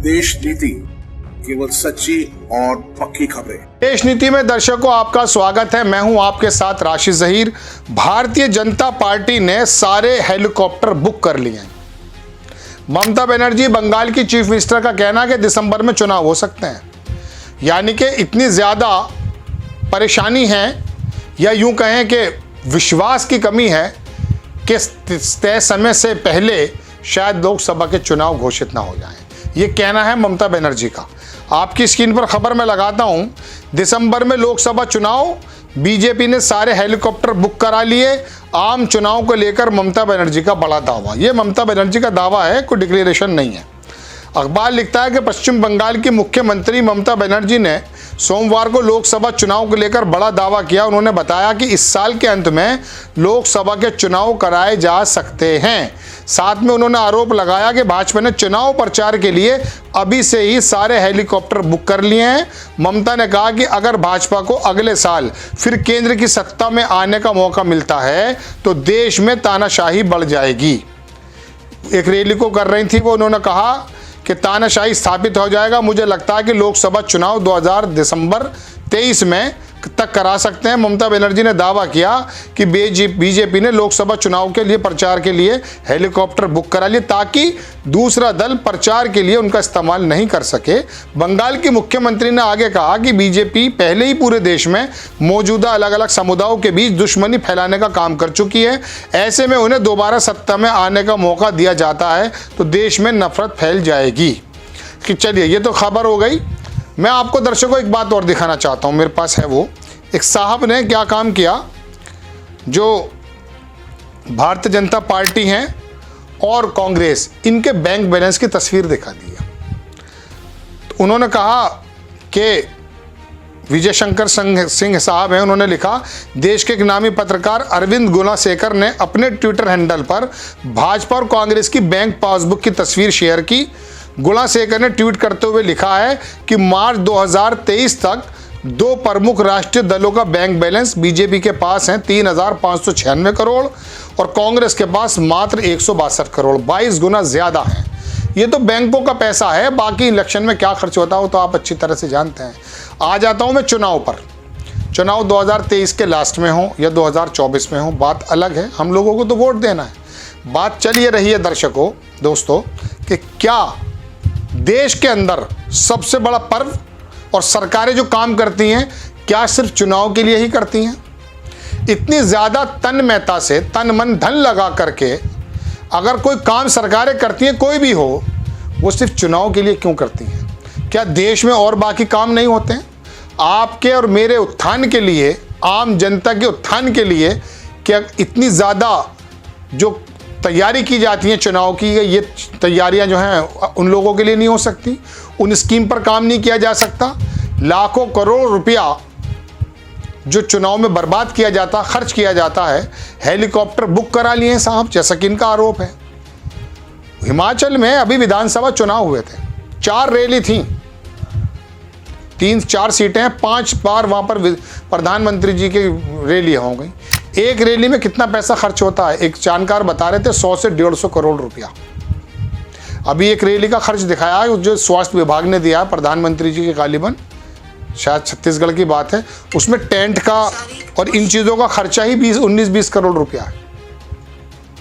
देश नीति, केवल सच्ची और पक्की खबरें। देश नीति में दर्शकों आपका स्वागत है। मैं हूं आपके साथ राशिद जहीर। भारतीय जनता पार्टी ने सारे हेलीकॉप्टर बुक कर लिए हैं। ममता बनर्जी बंगाल की चीफ मिनिस्टर का कहना है कि दिसंबर में चुनाव हो सकते हैं, यानी कि इतनी ज्यादा परेशानी है या यूं कहें कि विश्वास की कमी है कि तय समय से पहले शायद लोकसभा के चुनाव घोषित ना हो जाएं। ये कहना है ममता बनर्जी का। आपकी स्क्रीन पर खबर मैं लगाता हूं। दिसंबर में लोकसभा चुनाव, बीजेपी ने सारे हेलीकॉप्टर बुक करा लिए। आम चुनाव को लेकर ममता बनर्जी का बड़ा दावा। ये ममता बनर्जी का दावा है, कोई डिक्लेरेशन नहीं है। अखबार लिखता है कि पश्चिम बंगाल की मुख्यमंत्री ममता बनर्जी ने सोमवार को लोकसभा चुनाव को लेकर बड़ा दावा किया। उन्होंने बताया कि इस साल के अंत में लोकसभा के चुनाव कराए जा सकते हैं। साथ में उन्होंने आरोप लगाया कि भाजपा ने चुनाव प्रचार के लिए अभी से ही सारे हेलीकॉप्टर बुक कर लिए हैं। ममता ने कहा कि अगर भाजपा को अगले साल फिर केंद्र की सत्ता में आने का मौका मिलता है तो देश में तानाशाही बढ़ जाएगी। एक रैली को कर रही थी वो, उन्होंने कहा कि तानाशाही स्थापित हो जाएगा। मुझे लगता है कि लोकसभा चुनाव दिसंबर 23 में तक करा सकते हैं। ममता बनर्जी ने दावा किया कि बीजेपी ने लोकसभा चुनाव के लिए प्रचार के लिए हेलीकॉप्टर बुक करा लिए ताकि दूसरा दल प्रचार के लिए उनका इस्तेमाल नहीं कर सके। बंगाल की मुख्यमंत्री ने आगे कहा कि बीजेपी पहले ही पूरे देश में मौजूदा अलग अलग समुदायों के बीच दुश्मनी फैलाने का काम कर चुकी है। ऐसे में उन्हें दोबारा सत्ता में आने का मौका दिया जाता है तो देश में नफरत फैल जाएगी। कि चलिए, ये तो खबर हो गई। मैं आपको दर्शकों एक बात और दिखाना चाहता हूं, मेरे पास है वो। एक साहब ने क्या काम किया, जो भारतीय जनता पार्टी हैं और कांग्रेस, इनके बैंक बैलेंस की तस्वीर दिखा दी है। तो उन्होंने कहा कि विजय शंकर सिंह साहब हैं, उन्होंने लिखा, देश के एक नामी पत्रकार अरविंद गुणासेकर ने अपने ट्विटर हैंडल पर भाजपा और कांग्रेस की बैंक पासबुक की तस्वीर शेयर की। गुणासेकर ने ट्वीट करते हुए लिखा है कि मार्च 2023 तक दो प्रमुख राष्ट्रीय दलों का बैंक बैलेंस बीजेपी के पास है 3,596 करोड़ और कांग्रेस के पास मात्र 162 करोड़, 22 गुना ज्यादा है। ये तो बैंकों का पैसा है, बाकी इलेक्शन में क्या खर्च होता हो तो आप अच्छी तरह से जानते हैं। आ जाता हूं मैं चुनाव पर। चुनाव 2023 के लास्ट में हो या 2024 में हो, बात अलग है। हम लोगों को तो वोट देना है। बात चल ये रही है दर्शकों, दोस्तों, कि क्या देश के अंदर सबसे बड़ा पर्व और सरकारें जो काम करती हैं क्या सिर्फ चुनाव के लिए ही करती हैं? इतनी ज्यादा तन्मयता से, तन मन धन लगा करके अगर कोई काम सरकारें करती हैं, कोई भी हो, वो सिर्फ चुनाव के लिए क्यों करती हैं? क्या देश में और बाकी काम नहीं होते हैं? आपके और मेरे उत्थान के लिए, आम जनता के उत्थान के लिए क्या इतनी ज्यादा जो तैयारी की जाती है चुनाव की, ये तैयारियां जो हैं उन लोगों के लिए नहीं हो सकती? उन स्कीम पर काम नहीं किया जा सकता? लाखों करोड़ रुपया जो चुनाव में बर्बाद किया जाता, खर्च किया जाता है, हेलीकॉप्टर बुक करा लिए हैं साहब, जैसा कि इनका आरोप है। हिमाचल में अभी विधानसभा चुनाव हुए थे, 4 रैली थी, 3-4 सीटें हैं, 5 बार वहां पर प्रधानमंत्री जी की रैलियां हो गई। एक रैली में कितना पैसा खर्च होता है? एक जानकार बता रहे थे 100 से 150 करोड़ रुपया। अभी एक रैली का खर्च दिखाया है जो स्वास्थ्य विभाग ने दिया है प्रधानमंत्री जी के, गालिबन शायद छत्तीसगढ़ की बात है, उसमें टेंट का और इन चीज़ों का खर्चा ही 19-20 करोड़ रुपया है।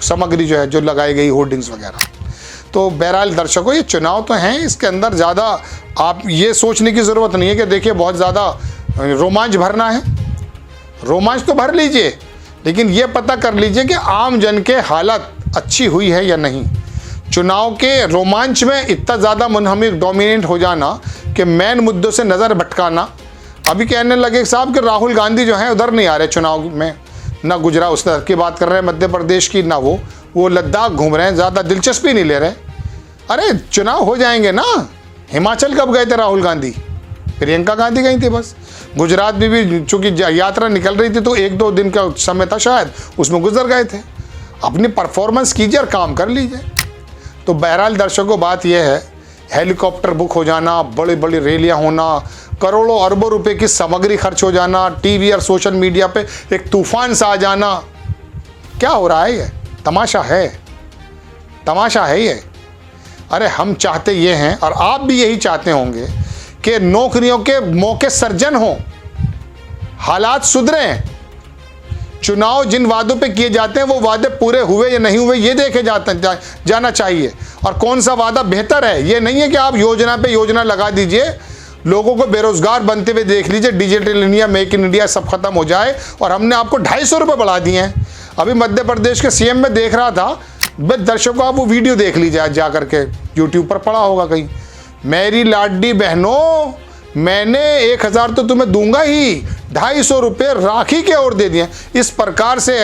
सामग्री जो है, जो लगाई गई, होर्डिंग्स वगैरह। तो बहरहाल दर्शकों, ये चुनाव तो हैं, इसके अंदर ज़्यादा आप ये सोचने की ज़रूरत नहीं है कि देखिए बहुत ज़्यादा रोमांच भरना है। रोमांच तो भर लीजिए, लेकिन ये पता कर लीजिए कि आम जन के हालत अच्छी हुई है या नहीं। चुनाव के रोमांच में इतना ज़्यादा मुनहमिक, डोमिनेट हो जाना कि मेन मुद्दों से नज़र भटकाना। अभी कहने लगे साहब कि राहुल गांधी जो हैं उधर नहीं आ रहे चुनाव में, ना गुजरात उस तरह की बात कर रहे हैं मध्य प्रदेश की, ना वो लद्दाख घूम रहे हैं, ज़्यादा दिलचस्पी नहीं ले रहे। अरे चुनाव हो जाएंगे ना। हिमाचल कब गए थे राहुल गांधी? प्रियंका गांधी गई थी बस। गुजरात में भी चूंकि यात्रा निकल रही थी तो 1-2 दिन का समय था शायद, उसमें गुजर गए थे। अपनी परफॉर्मेंस कीजिए और काम कर लीजिए। तो बहरहाल दर्शकों, बात यह है, हेलीकॉप्टर बुक हो जाना, बड़ी बड़ी रैलियां होना, करोड़ों अरबों रुपए की सामग्री खर्च हो जाना, टीवी और सोशल मीडिया पे एक तूफान सा आ जाना, क्या हो रहा है? ये तमाशा है, तमाशा है ये। अरे हम चाहते ये हैं, और आप भी यही चाहते होंगे, कि नौकरियों के मौके सर्जन हों, हालात सुधरें, चुनाव जिन वादों पे किए जाते हैं वो वादे पूरे हुए या नहीं हुए ये देखे जाना चाहिए, और कौन सा वादा बेहतर है। ये नहीं है कि आप योजना पे योजना लगा दीजिए, लोगों को बेरोजगार बनते हुए देख लीजिए, digital India, make in India सब खत्म हो जाए और हमने आपको 250 रुपये बढ़ा दिए हैं। अभी मध्य प्रदेश के सीएम में देख रहा था, बस दर्शकों आप वो वीडियो देख लीजिए आज जा करके, यूट्यूब पर पड़ा होगा कहीं। मेरी लाडली बहनों, मैंने 1000 तो तुम्हें दूंगा ही, 250 रुपये राखी के और दे दिए। इस प्रकार से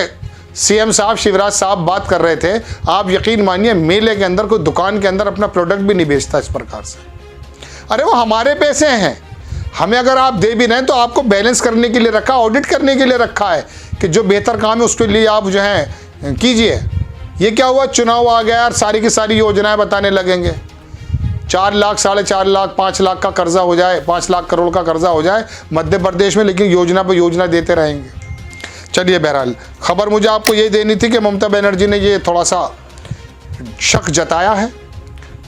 सीएम साहब, शिवराज साहब बात कर रहे थे। आप यकीन मानिए मेले के अंदर कोई दुकान के अंदर अपना प्रोडक्ट भी नहीं बेचता इस प्रकार से। अरे वो हमारे पैसे हैं, हमें अगर आप दे भी रहे हैं तो आपको बैलेंस करने के लिए रखा, ऑडिट करने के लिए रखा है कि जो बेहतर काम है उसके लिए आप जो है कीजिए। ये क्या हुआ, चुनाव आ गया और सारी की सारी योजनाएं बताने लगेंगे। 4 लाख, 4.5 लाख, 5 लाख का कर्जा हो जाए, 5 लाख करोड़ का कर्जा हो जाए मध्य प्रदेश में, लेकिन योजना पर योजना देते रहेंगे। चलिए, बहरहाल खबर मुझे आपको ये देनी थी कि ममता बनर्जी ने ये थोड़ा सा शक जताया है।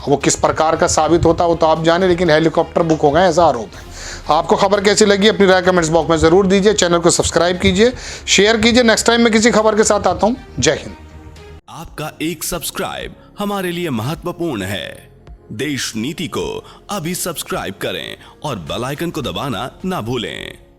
वो किस प्रकार का साबित होता वो तो आप जाने, लेकिन हेलीकॉप्टर बुक हो गए ऐसा आरोप है। आपको खबर कैसी लगी अपनी राय कमेंट्स बॉक्स में ज़रूर दीजिए। चैनल को सब्सक्राइब कीजिए, शेयर कीजिए। नेक्स्ट टाइम मैं किसी खबर के साथ आता हूँ। जय हिंद। आपका एक सब्सक्राइब हमारे लिए महत्वपूर्ण है। देश नीति को अभी सब्सक्राइब करें और बेल आइकन को दबाना ना भूलें।